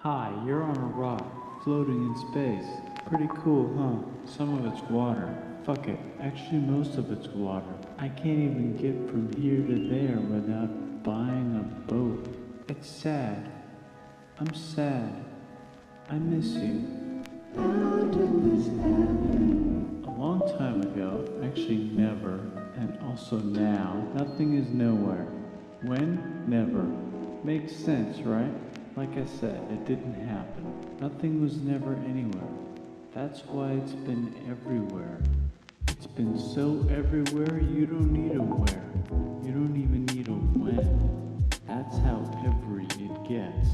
Hi, you're on a rock, floating in space. Pretty cool, huh? Some of it's water. Fuck it, actually most of it's water. I can't even get from here to there without buying a boat. It's sad. I'm sad. I miss you. How did this happen? A long time ago, actually never, and also now, nothing is nowhere. When? Never. Makes sense, right? Like I said, it didn't happen. Nothing was never anywhere. That's why it's been everywhere. It's been so everywhere you don't need a where. You don't even need a when. That's how every it gets.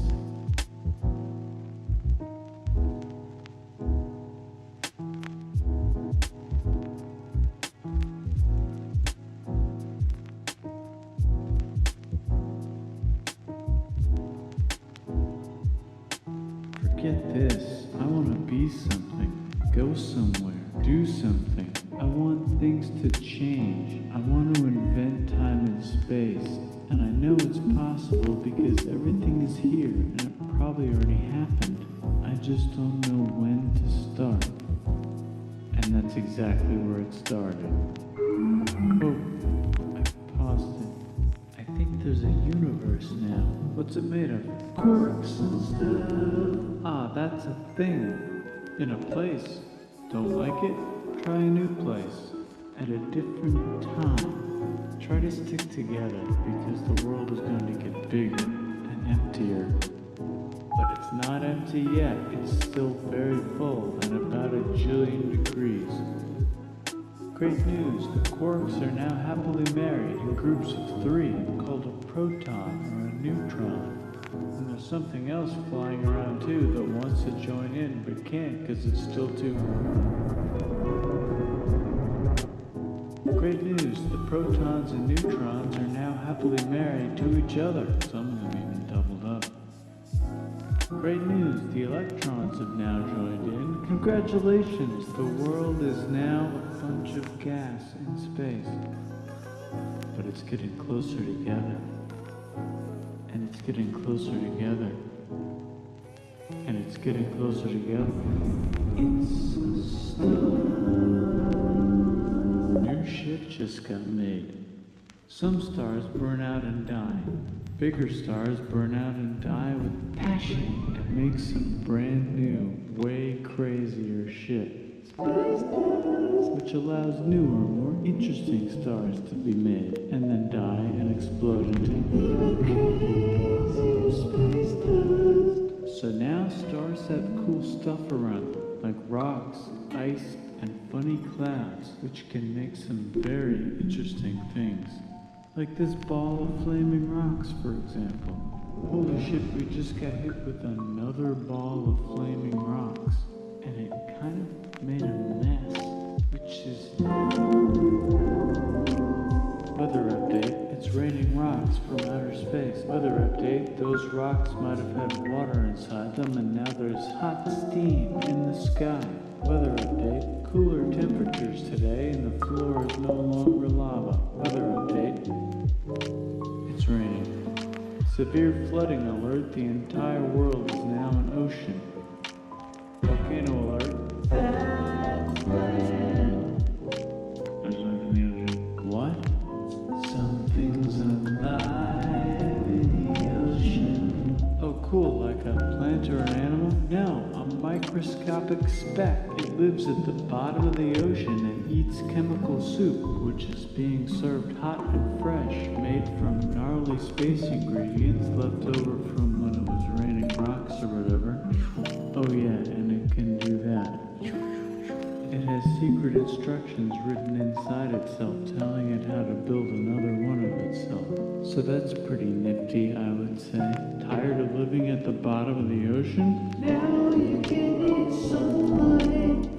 Forget this. I want to be something. Go somewhere. Do something. I want things to change. I want to invent time and space. And I know it's possible because everything is here and it probably already happened. I just don't know when to start. And that's exactly where it started. Oh, I paused it. I think there's a universe now. What's it made of? Quirks and stuff. Ah, that's a thing. In a place. Don't like it? Try a new place. At a different time. Try to stick together because the world is going to get bigger and emptier. But it's not empty yet. It's still very full and about 1,000,000,000 degrees. Great news, the quarks are now happily married in groups of 3 called a proton or a neutron. And there's something else flying around too that wants to join in but can't because it's still too... Great news, the protons and neutrons are now happily married to each other. Some of them even doubled up. Great news, the electrons have now joined in. Congratulations, the world is now a bunch of gas in space. But it's getting closer together. And it's getting closer together. And it's getting closer together. It's a star. New shit just got made. Some stars burn out and die. Bigger stars burn out and die with passion and make some brand new, way crazier shit. Which allows newer, more interesting stars to be made and then die and explode into space dust. So now stars have cool stuff around them, like rocks, ice, and funny clouds, which can make some very interesting things. Like this ball of flaming rocks, for example. Holy shit, we just got hit with another ball of flaming rocks. And it kind of made a mess, which is... Weather update, it's raining rocks from outer space. Weather update, those rocks might have had water inside them and now there's hot steam in the sky. Weather update, cooler temperatures today and the floor is no longer lava. Weather update, it's raining. Severe flooding alert, the entire world is now an ocean. Volcano alert. That's land. There's life in the ocean. What? Something's alive in the ocean. Oh cool, like a plant or an animal? No, a microscopic speck. It lives at the bottom of the ocean and eats chemical soup, which is being served hot and fresh, made from gnarly space ingredients left over from when it was raining rocks or whatever. Oh yeah, and it can do that. It has secret instructions written inside itself telling it how to build another one of itself. So that's pretty nifty, I would say. Tired of living at the bottom of the ocean? Now you can eat sunlight.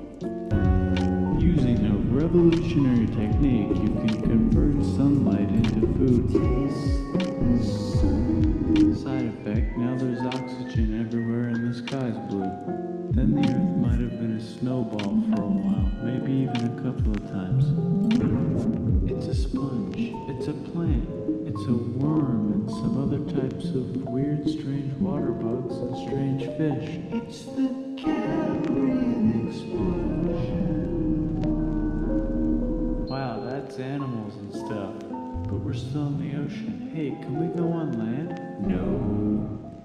Using a revolutionary technique, you can convert sunlight into food. Taste the sun. Side effect, now there's oxygen everywhere and the sky's blue. Then the earth might have been a snowball for a while, maybe even a couple of times. It's a sponge, it's a plant, it's a worm and some other types of weird, strange water bugs and strange fish. It's the Cambrian explosion. Wow, that's animals and stuff. But we're still in the ocean. Hey, can we go on land? No.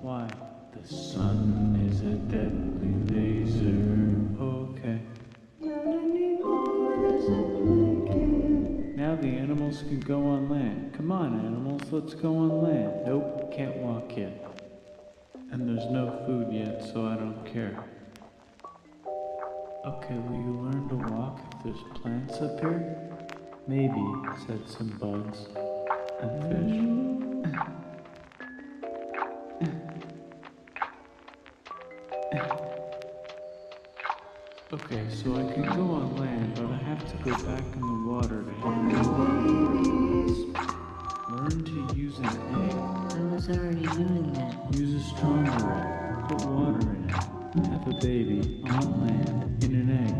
Why? The sun is a deadly laser. Okay. Now the animals can go on land. Come on, animals, let's go on land. Nope, can't walk yet. And there's no food yet, so I don't care. Okay, will you learn to walk if there's plants up here? Maybe, said some bugs and fish. Okay, so I can go on land, but I have to go back in the water to have babies. Learn to use an egg. I was already doing that. Use a stronger egg. Put water in it. Have a baby on land in an egg.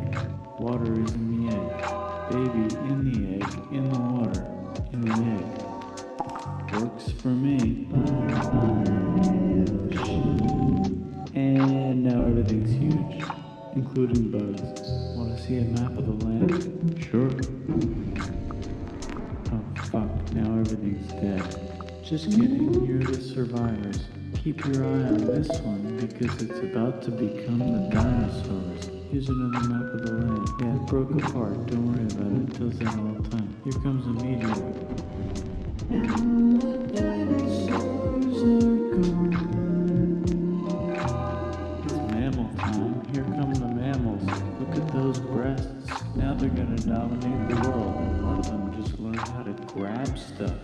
Water is in the egg. Baby in the egg, in the water, in the egg. Works for me. And now everything's huge, including bugs. Want to see a map of the land? Sure. Oh fuck, now everything's dead. Just kidding, you're the survivors. Keep your eye on this one because it's about to become the dinosaurs. Here's another map of the land. Yeah, it broke apart. Don't worry about it. It does that all the time. Here comes a meteor. It's mammal time. Here come the mammals. Look at those breasts. Now they're gonna dominate the world. One of them just learned how to grab stuff.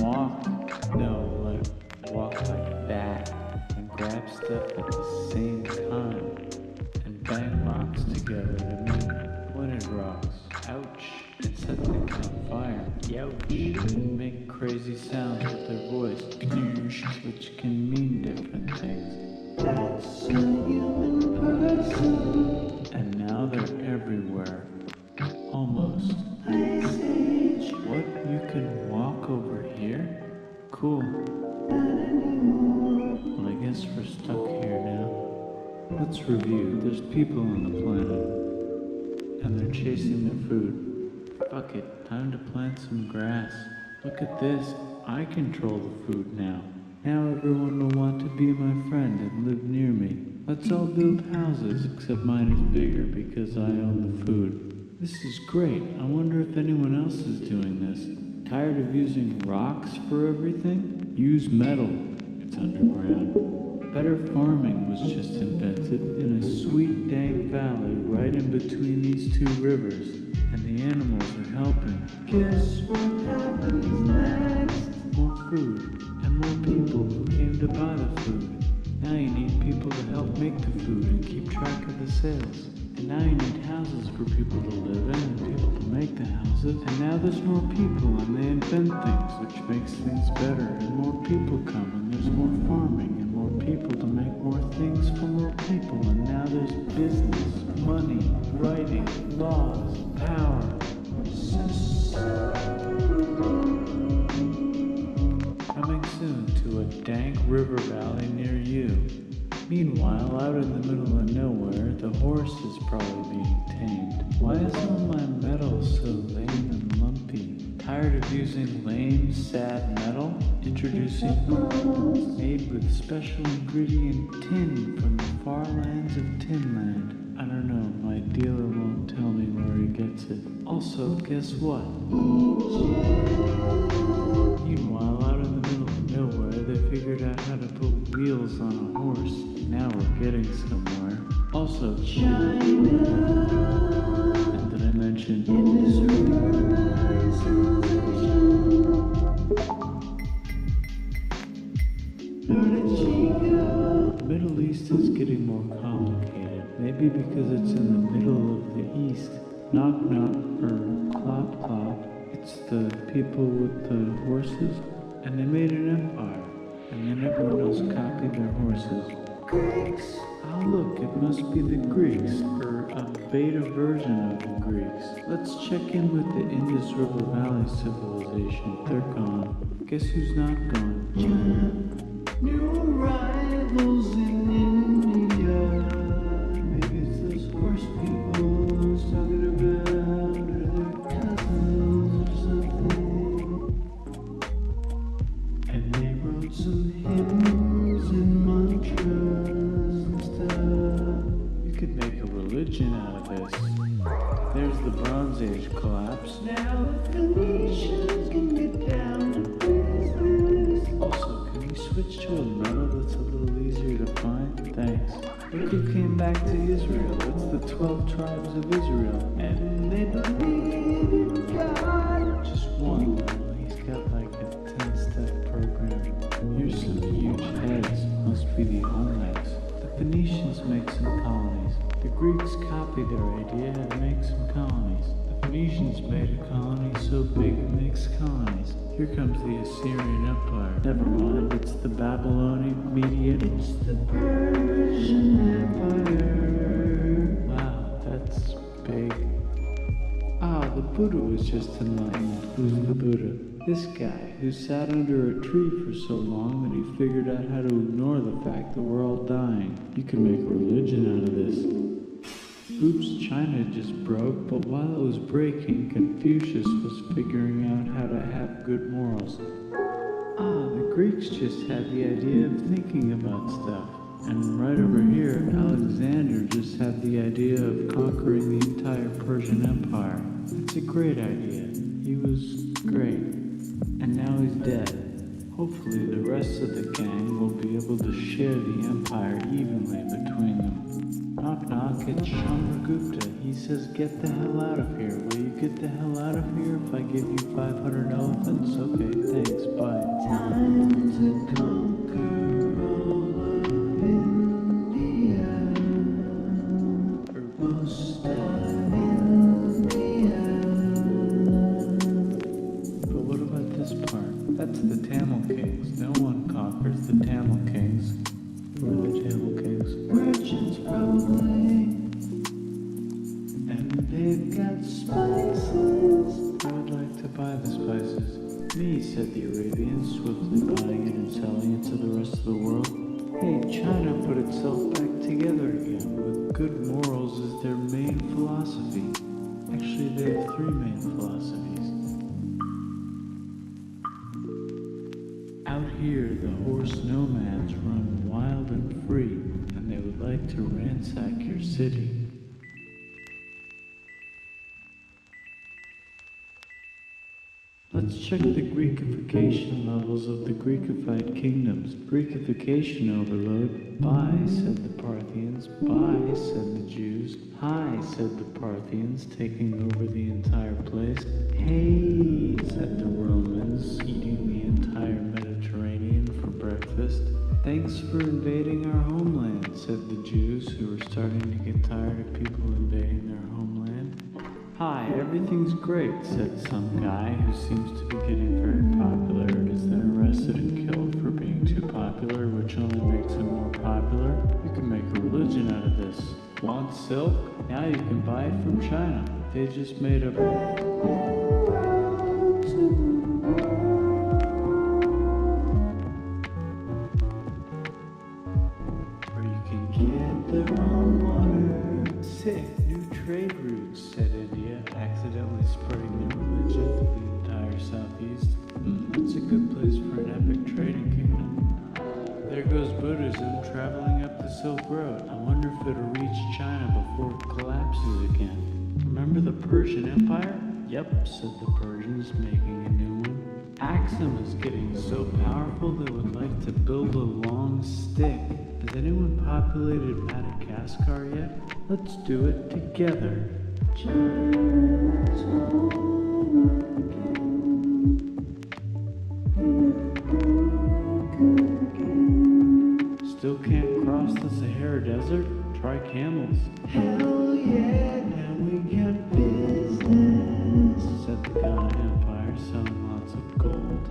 Walk. No, like walk like that. And grab stuff at the same time. Bang rocks together to make pointed rocks. Ouch. And set things on fire. Youch. And make crazy sounds with their voice. Which can mean different things. That's a human person. And now they're everywhere. Almost. Ice Age. What? You can walk over here? Cool. Well, I guess we're stuck here now. Let's review. There's people on the planet, and they're chasing their food. Fuck it, time to plant some grass. Look at this, I control the food now. Now everyone will want to be my friend and live near me. Let's all build houses, except mine is bigger because I own the food. This is great. I wonder if anyone else is doing this. Tired of using rocks for everything? Use metal. It's underground. Better farming was just invented in a sweet dank valley right in between these two rivers, and the animals are helping. Guess what happens next? More food, and more people who came to buy the food. Now you need people to help make the food and keep track of the sales. And now you need houses for people to live in and people to make the houses. And now there's more people and they invent things, which makes things better. And more people come and there's more farming and more people to make more things for more people. And now there's business, money, writing, laws, power. Coming soon to a dank river valley near you. Meanwhile, out in the middle of nowhere, the horse is probably being tamed. Why is all my metal so lame and lumpy? Tired of using lame, sad metal? Introducing ornaments made with special ingredient tin from the far lands of Tinland. I don't know, my dealer won't tell me where he gets it. Also, guess what? Meanwhile, out in the middle of nowhere, they figured out how to put wheels on a horse. Now we're getting somewhere. Also, China. And did I mention the Middle East is getting more complicated. Maybe because it's in the middle of the East. Knock knock or clop clop. It's the people with the horses, and they made an empire. And then everyone else copied their horses. Greeks. Oh look, it must be the Greeks, or a beta version of the Greeks. Let's check in with the Indus River Valley civilization. They're gone. Guess who's not gone? China. New arrivals in stage collapse. Now the Phoenicians can get down to business. Also, can you switch to a metal that's a little easier to find? Thanks. What if you came back to Israel? It's the 12 tribes of Israel. And they believe in God. Just one. He's got like a 10-step program. Here's some huge heads. Must be the Olmecs. The Phoenicians make some colonies. The Greeks copied their idea and make some colonies. The Phoenicians made a colony so big it makes colonies. Here comes the Assyrian Empire. Never mind, it's the Babylonian Median. It's the Persian Empire. Wow, that's big. Ah, the Buddha was just enlightened. Who's the Buddha? This guy who sat under a tree for so long that he figured out how to ignore the fact that we're all dying. You can make a religion out of this. Oops, China just broke, but while it was breaking, Confucius was figuring out how to have good morals. Ah, the Greeks just had the idea of thinking about stuff. And right over here, Alexander just had the idea of conquering the entire Persian Empire. It's a great idea. He was great. And now he's dead. Hopefully the rest of the gang will be able to share the empire evenly between them. Knock knock, it's Chandragupta. He says get the hell out of here. Will you get the hell out of here if I give you 500 elephants? Okay, thanks, bye. Time to conquer all of India. Or most of India. But what about this part? That's the Tamil Kings. No one conquers the Tamil Kings. Who are the Tamil Kings? Merchants probably. And they've got spices. I would like to buy the spices. Me, said the Arabians, swiftly buying it and selling it to the rest of the world. Hey, China put itself back together again, with good morals as their main philosophy. Actually, they have 3 main philosophies. Out here, the horse nomads run wild and free, and they would like to ransack your city. Let's check the Greekification levels of the Greekified kingdoms. Greekification overload. Bye, said the Parthians. Bye, said the Jews. Hi, said the Parthians, taking over the entire place. Hey, said the Romans, eating the entire Mediterranean for breakfast. Thanks for invading our homeland, said the Jews, who were starting to get tired of people invading their homeland. Hi, everything's great, said some guy who seems to be getting very popular and is then arrested and killed for being too popular, which only makes him more popular. You can make a religion out of this. Want silk? Now you can buy it from China. They just made a... Or you can get their own water. Sick, new trade routes, said India, accidentally spreading their religion to the entire southeast. It's a good place for an epic trading kingdom. There goes Buddhism traveling up the Silk Road. I wonder if it'll reach China before it collapses again. Remember the Persian Empire? Yep, said the Persians, making a new one. Axum is getting so powerful they would like to build a long stick. Has anyone populated Madagascar yet? Let's do it together. China's home again. Still can't cross the Sahara Desert? Try camels. Hell yeah, now we got business. Said the Ghana Empire, selling lots of gold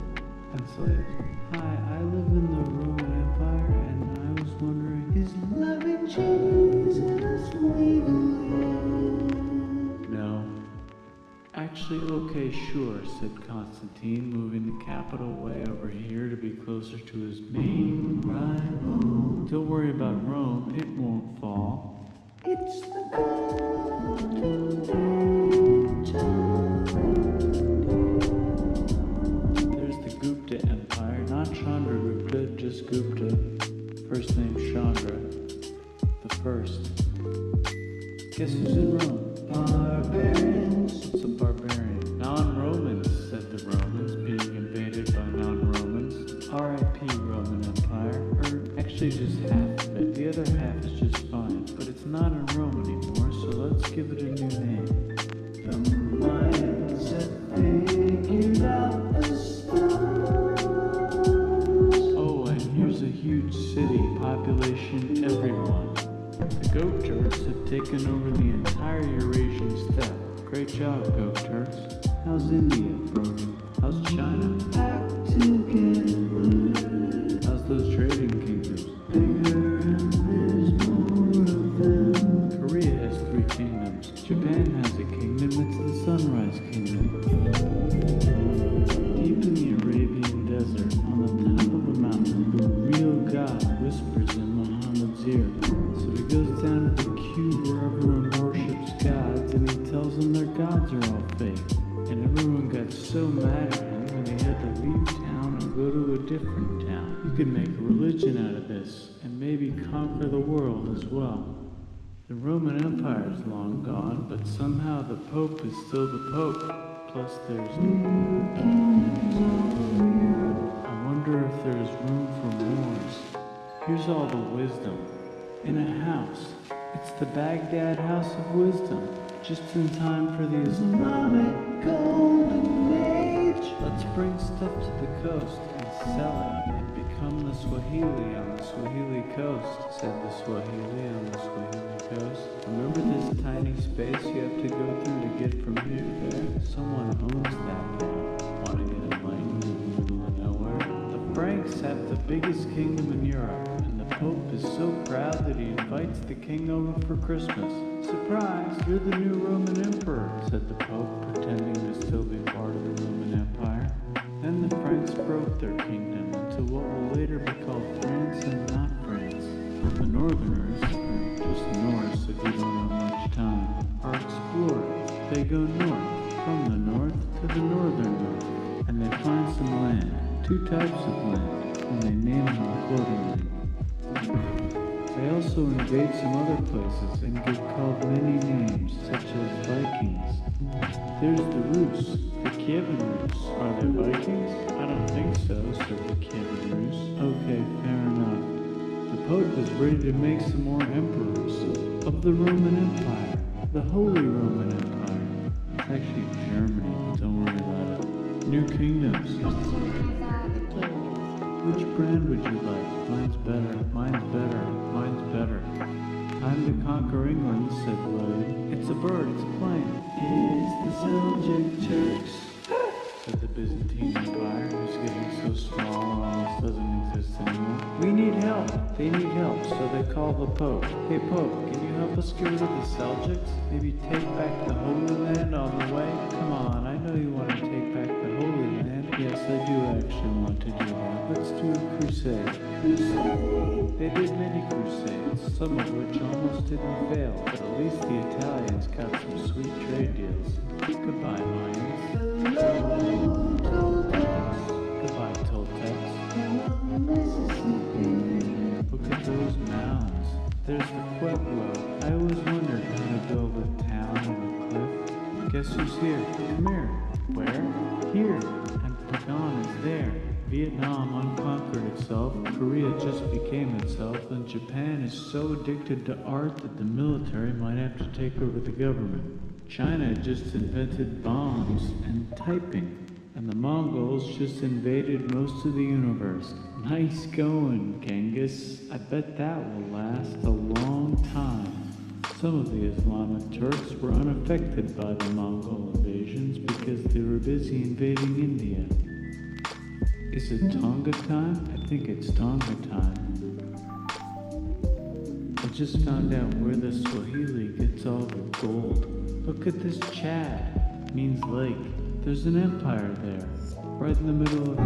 and slaves. Hi, I live in the Roman Empire, and I was wondering, Is loving Jesus legal yet? no. Actually, okay, sure, said Constantine, moving the capital way over here to be closer to his main rival. Don't worry about Rome, it won't fall. It's the golden There's the Gupta Empire, not Chandragupta, just Gupta. First name Chandra. The first. Guess who's in Rome? barbarians. What's a barbarian? Non-Romans, said the Romans, being invaded by non-Romans. R.I.P. Roman Empire. Or actually just half of it. The other half is just fine. But it's not in Rome anymore, so let's give it a new name. The Mayans have figured out the stars. Oh, and here's a huge city, population everyone. The Goat Turks have taken over the entire Eurasian steppe. Great job, Goat Turks. How's India, Brogan? How's China? Back together. How's those trading kingdoms? Bigger and there's more of them. Korea has 3 kingdoms. Japan has a kingdom, it's the Sunrise Kingdom. Deep in the Arabian desert, on the top of a mountain, the real God whispers in Muhammad's ear. So he goes down to the cube where everyone worships gods, and he tells them their gods are all fake. And everyone got so mad at him when they had to leave town and go to a different town. You could make a religion out of this, and maybe conquer the world as well. The Roman Empire is long gone, but somehow the Pope is still the Pope. Plus there's... I wonder if there's room for wars. Here's all the wisdom. In a house. It's the Baghdad House of Wisdom. Just in time for the Islamic Golden Age. Let's bring stuff to the coast and sell it and become the Swahili on the Swahili coast, said the Swahili on the Swahili coast. Remember this tiny space you have to go through to get from here to there? Someone owns that now. Want to get enlightened in the middle of nowhere? The Franks have the biggest kingdom in Europe, and the Pope is so proud that he invites the king over for Christmas. Surprise, you're the new Roman Emperor, said the Pope, pretending to still be part of the Roman Empire. Then the Franks broke their kingdom into what will later be called France and not France. The Northerners, or just Norse if you don't have much time, are explorers. They go north, from the north to the northern north, and they find some land, 2 types of land, and they name them accordingly. They also invade some other places and get called many names, such as Vikings. There's the Rus, the Kievan Rus. Are they Vikings? I don't think so, said the Kievan Rus. Okay, fair enough. The Pope is ready to make some more emperors of the Roman Empire, the Holy Roman Empire. It's actually Germany, but don't worry about it. New kingdoms. Which brand would you like? Mine's better, mine's better, mine's better. Time to conquer England, said William. It's a bird, it's a plane. It's the Seljuk Turks. Said the Byzantine Empire, who's getting so small it almost doesn't exist anymore. We need help. They need help, so they call the Pope. Hey Pope, can you help us get rid of the Seljuks? Maybe take back the Holy Land on the way? Come on, I know you want to take back the Holy Land. Yes, I do actually want to do that. Let's do a crusade. Crusade. They did many crusades, some of which almost didn't fail, but at least the Italians got some sweet trade deals. Goodbye, Mayans. Hello, Toltecs. Goodbye, Toltecs. Hello, Mississippi. Look at those mounds. There's the Pueblo. I always wondered how to build a town on a cliff. Guess who's here? Come here. Where? Here. And Pagan is there. Vietnam unconquered itself, Korea just became itself, and Japan is so addicted to art that the military might have to take over the government. China just invented bombs and typing, and the Mongols just invaded most of the universe. Nice going, Genghis. I bet that will last a long time. Some of the Islamic Turks were unaffected by the Mongol invasions because they were busy invading India. Is it Tonga time? I think it's Tonga time. I just found out where the Swahili gets all the gold. Look at this Chad. Means lake. There's an empire there. Right in the middle of it.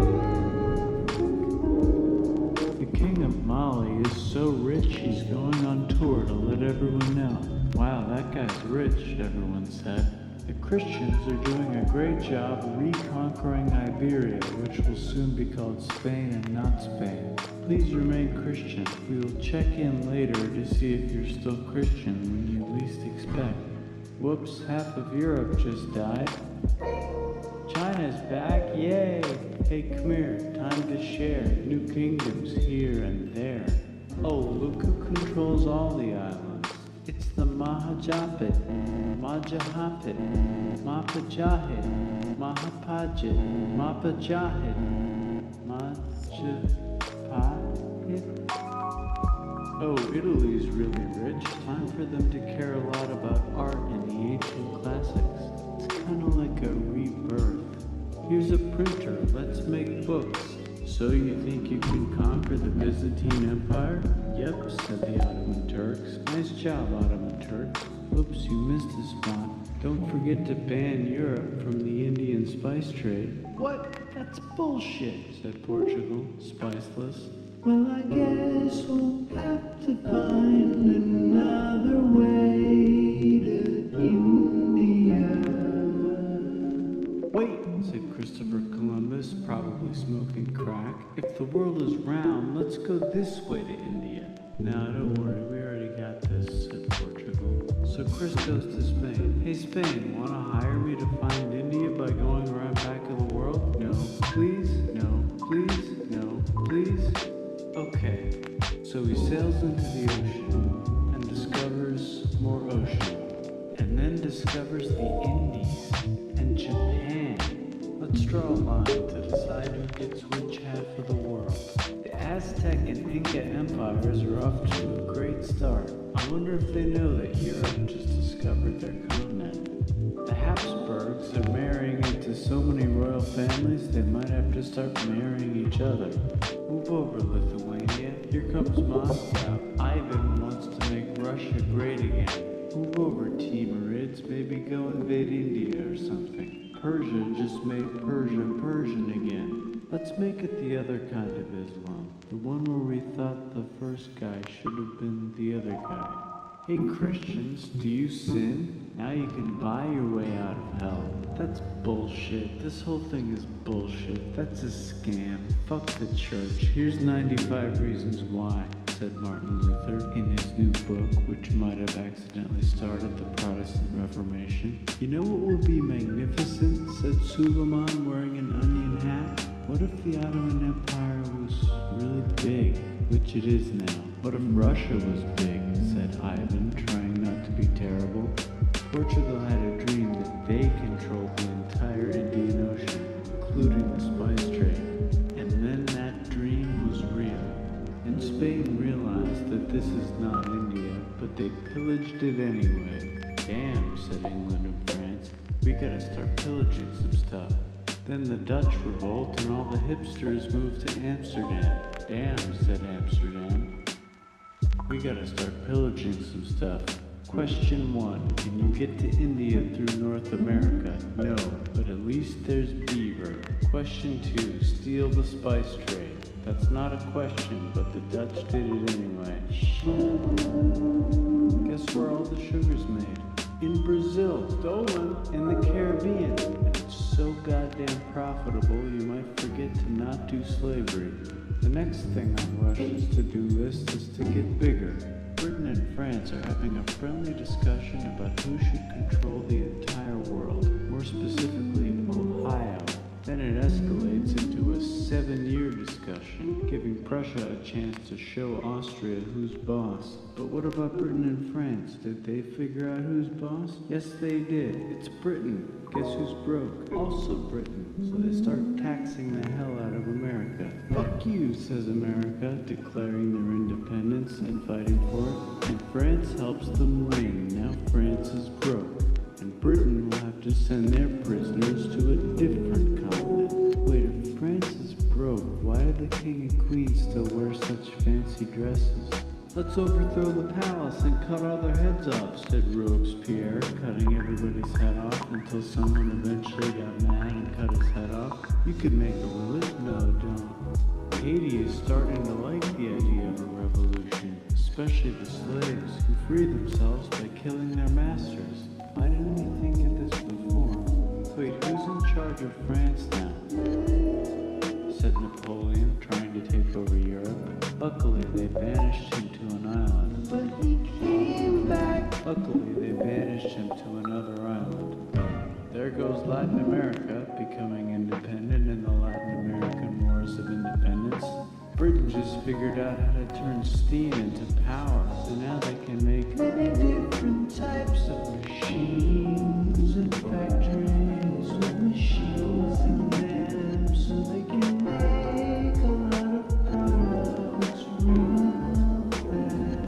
The king of Mali is so rich he's going on tour to let everyone know. Wow, that guy's rich, everyone said. The Christians are doing a great job reconquering Iberia, which will soon be called Spain and not Spain. Please remain Christian. We will check in later to see if you're still Christian when you least expect. Whoops, half of Europe just died. China's back, yay! Hey, come here, time to share. New kingdoms here and there. Oh, look who controls all the islands. It's the Mahajapit, Majahapit, Mapajahit, Mahapajit, Mapajahit, Majapahit. Oh, Italy's really rich. Time for them to care a lot about art and the ancient classics. It's kind of like a rebirth. Here's a printer, let's make books. So you think you can conquer the Byzantine Empire? Yep, said the Ottoman Turks. Nice job, Ottoman Turks. Oops, you missed a spot. Don't forget to ban Europe from the Indian spice trade. What? That's bullshit, said Portugal, spiceless. Well, I guess we'll have to find another way to India. Wait, said Christopher Columbus, probably smoking crack. If the world is round, let's go this way to India. Nah, don't worry, we already got this, said Portugal. So Chris goes to Spain. Hey Spain, wanna hire me to find India by going around back of the world? No, please, no, please, no, please. Okay, so he sails into the ocean and discovers more ocean, and then discovers the Indies and Japan. Let's draw a line to decide who gets which half of the world. The Aztec and Inca empires are off to a great start. I wonder if they know that Europe just discovered their continent. The Habsburgs are marrying into so many royal families they might have to start marrying each other. Move over, Lithuania. Here comes Moscow. Ivan wants to make Russia great again. Move over, Timurids. Maybe go invade India or something. Persia just made Persia Persian again. Let's make it the other kind of Islam. The one where we thought the first guy should have been the other guy. Hey Christians, do you sin? Now you can buy your way out of hell. That's bullshit. This whole thing is bullshit. That's a scam. Fuck the church. Here's 95 reasons why, said Martin Luther in his new book, which might have accidentally started the Protestant Reformation. You know what would be magnificent, said Suleiman wearing an onion hat? What if the Ottoman Empire was really big, which it is now? What if Russia was big, said Ivan, trying not to be terrible. Portugal had a dream that they controlled the entire Indian Ocean, including the spice trade. And then that dream was real. And Spain realized that this is not India, but they pillaged it anyway. Damn, said England and France, we gotta start pillaging some stuff. Then the Dutch revolt and all the hipsters moved to Amsterdam. Damn, said Amsterdam, we gotta start pillaging some stuff. Question 1. Can you get to India through North America? No, but at least there's beaver. Question 2. Steal the spice trade. That's not a question, but the Dutch did it anyway. Guess where all the sugar's made? In Brazil. Stolen in the Caribbean. And it's so goddamn profitable you might forget to not do slavery. The next thing on Russia's to-do list is to get bigger. Britain and France are having a friendly discussion about who should control the entire world, more specifically Ohio. Then it escalates into a 7-year discussion, giving Prussia a chance to show Austria who's boss. But what about Britain and France? Did they figure out who's boss? Yes, they did. It's Britain. Guess who's broke? Also Britain. So they start taxing the hell out of America. Fuck you, says America, declaring their independence and fighting for it. And France helps them reign. Now France is broke. And Britain will have to send their prisoners to a different continent. Wait, if France is broke, why do the king and queen still wear such fancy dresses? Let's overthrow the palace and cut all their heads off, said Robespierre, cutting everybody's head off until someone eventually got mad and cut his head off. You could make a religion. No, don't. Haiti is starting to like the idea of a revolution, especially the slaves who free themselves by killing their masters. Why didn't we think of this before? Wait, who's in charge of France now? Said Napoleon, trying to take over Europe. Luckily, they banished him to an island. But he came back Luckily, they banished him to another island. There goes Latin America, becoming independent in the Latin American Wars of Independence. Britain just figured out how to turn steam into power, so now they can make many different types of machines and factories with machines in them, so they can make a lot of products real fast.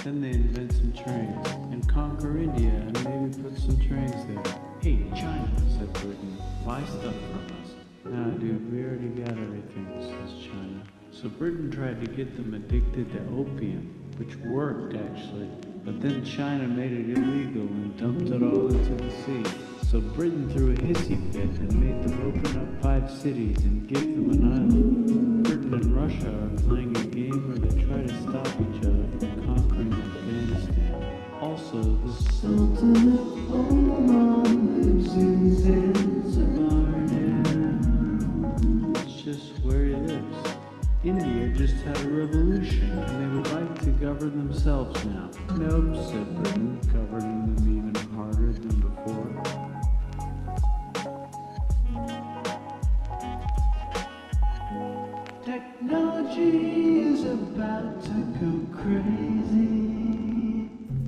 Then they invent some trains and conquer India and maybe put some trains there. Hey, China, said Britain, buy stuff from us. Nah, dude, we already got everything, says China. So Britain tried to get them addicted to opium, which worked actually. But then China made it illegal and dumped it all into the sea. So Britain threw a hissy fit and made them open up 5 cities and give them an island. Britain and Russia are playing a game where they try to stop each other from conquering Afghanistan. Also, the Sultan of Oman lives in Zanzibar now. It's just where he lives. India just had a revolution, and they would like to govern themselves now. Nope, said Britain, governing them even harder than before. Technology is about to go crazy.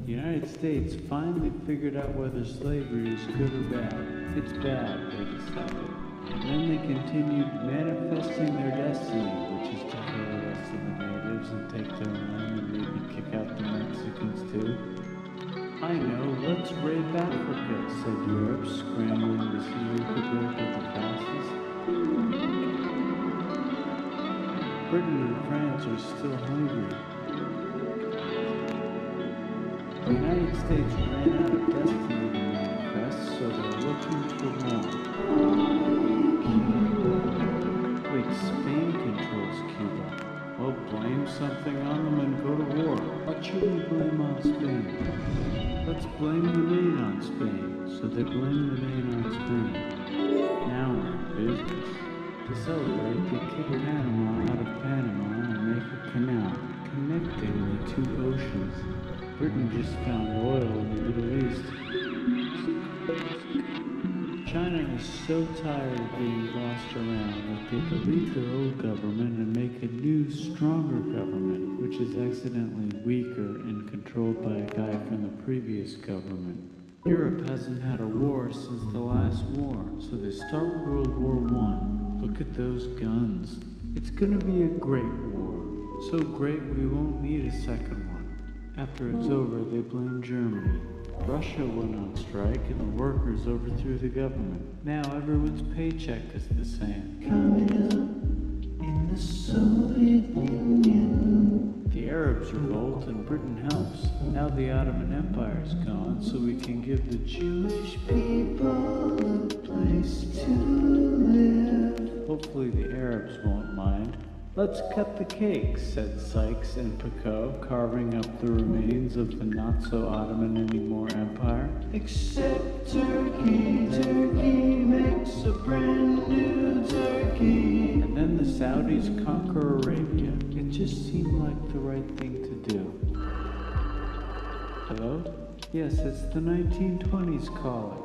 The United States finally figured out whether slavery is good or bad. It's bad, they decided. And then they continued manifesting their destiny, which is to kill the rest of the natives and take their land and maybe kick out the Mexicans too. I know, let's rape Africa, said Europe, scrambling to see who could rape it the fastest. Britain and France are still hungry. The United States ran out of destiny to manifest, so they're looking for more. Wait, Spain controls Cuba. Well, blame something on them and go to war. What should we blame on Spain? Let's blame the main on Spain. So they blame the main on Spain. Now we're in business. To celebrate, they kick Panama out of Panama and make a canal connecting the 2 oceans. Britain just found oil in the Middle East. China is so tired of being bossed around that they delete their old government and make a new, stronger government, which is accidentally weaker and controlled by a guy from the previous government. Europe hasn't had a war since the last war, so they start World War I. Look at those guns. It's gonna be a great war. So great we won't need a second one. After it's over, they blame Germany. Russia went on strike and the workers overthrew the government. Now everyone's paycheck is the same. Coming up in the Soviet Union. The Arabs revolt and Britain helps. Now the Ottoman Empire's gone, so we can give the Jewish people a place to live. Hopefully the Arabs won't mind. Let's cut the cake, said Sykes and Picot, carving up the remains of the not-so-Ottoman anymore empire. Except Turkey, Turkey makes a brand new Turkey. And then the Saudis conquer Arabia. It just seemed like the right thing to do. Hello? Yes, it's the 1920s calling.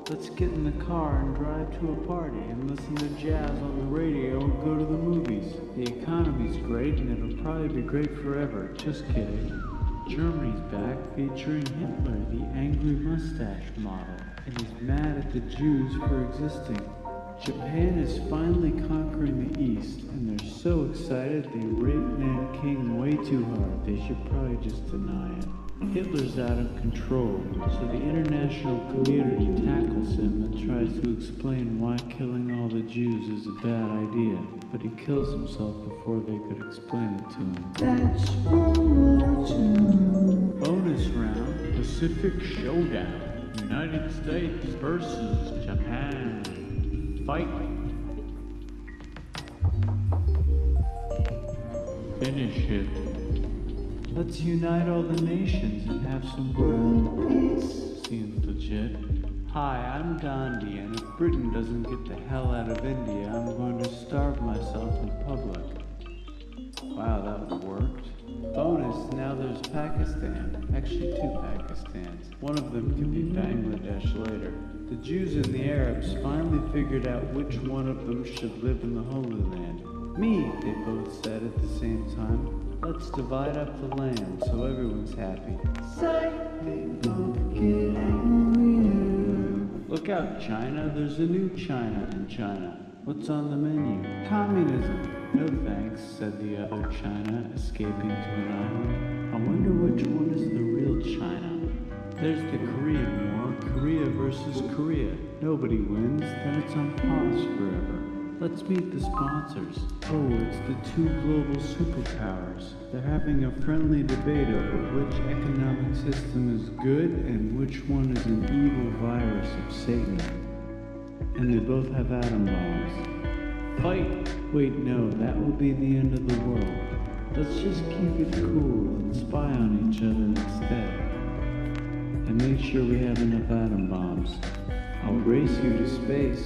Let's get in the car and drive to a party and listen to jazz on the radio and go to the movies. The economy's great and it'll probably be great forever. Just kidding. Germany's back featuring Hitler, the angry mustache model, and he's mad at the Jews for existing. Japan is finally conquering the East, and they're so excited they raped Nanking way too hard. They should probably just deny it. Hitler's out of control, so the international community tackles him and tries to explain why killing all the Jews is a bad idea, but he kills himself before they could explain it to him. That's World War II. Bonus round, Pacific Showdown. United States versus Japan. Fight. Finish it. Let's unite all the nations and have some world peace. Seems legit. Hi, I'm Gandhi, and if Britain doesn't get the hell out of India, I'm going to starve myself in public. Wow, that worked. Bonus, now there's Pakistan. Actually, two Pakistans. One of them could be Bangladesh later. The Jews and the Arabs finally figured out which one of them should live in the Holy Land. Me, they both said at the same time. Let's divide up the land so everyone's happy. Sight, they both get angrier. Look out, China. There's a new China in China. What's on the menu? Communism. No thanks, said the other China, escaping to an island. I wonder which one is the real China. There's the Korean War, Korea versus Korea. Nobody wins, then it's on pause forever. Let's meet the sponsors. Oh, it's the two global superpowers. They're having a friendly debate over which economic system is good and which one is an evil virus of Satan. And they both have atom bombs. Fight! Wait, no, that will be the end of the world. Let's just keep it cool and spy on each other instead. And make sure we have enough atom bombs. I'll race you to space.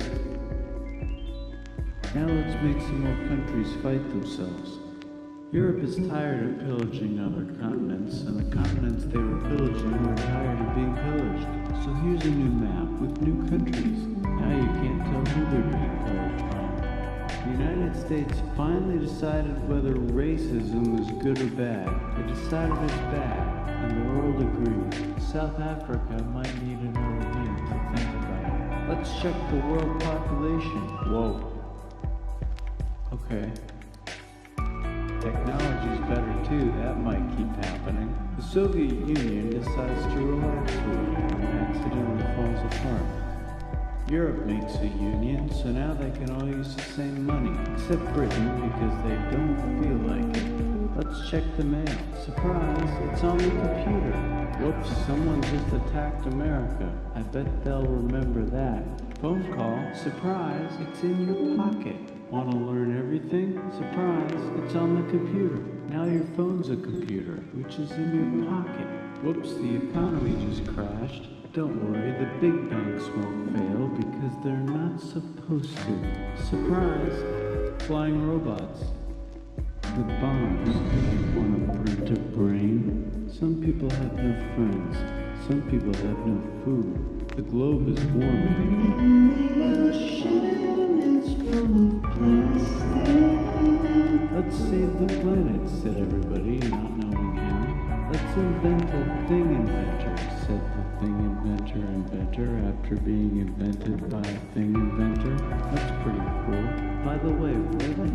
Now let's make some more countries fight themselves. Europe is tired of pillaging other continents, and the continents they were pillaging were tired of being pillaged. So here's a new map with new countries. Now you can't tell who they're being pillaged by. The United States finally decided whether racism was good or bad. They decided it's bad, and the world agreed. South Africa might need another hint to think about. Let's check the world population. Whoa. Okay. Technology's better too, that might keep happening. The Soviet Union decides to relax a little and accidentally falls apart. Europe makes a union, so now they can all use the same money, except Britain because they don't feel like it. Let's check the mail. Surprise, it's on the computer. Whoops, someone just attacked America. I bet they'll remember that. Phone call. Surprise, it's in your pocket. Want to learn everything? Surprise, it's on the computer. Now your phone's a computer, which is in your pocket. Whoops, the economy just crashed. Don't worry, the big banks won't fail because they're not supposed to. Surprise, flying robots. The bombs. Want to print a brain? Some people have no friends. Some people have no food. The globe is warming. The ocean is full of plastic. Let's save the planet, said everybody, not knowing how. Let's invent a thing inventor, said the thing inventor after being invented by a thing inventor. That's pretty cool. By the way, where the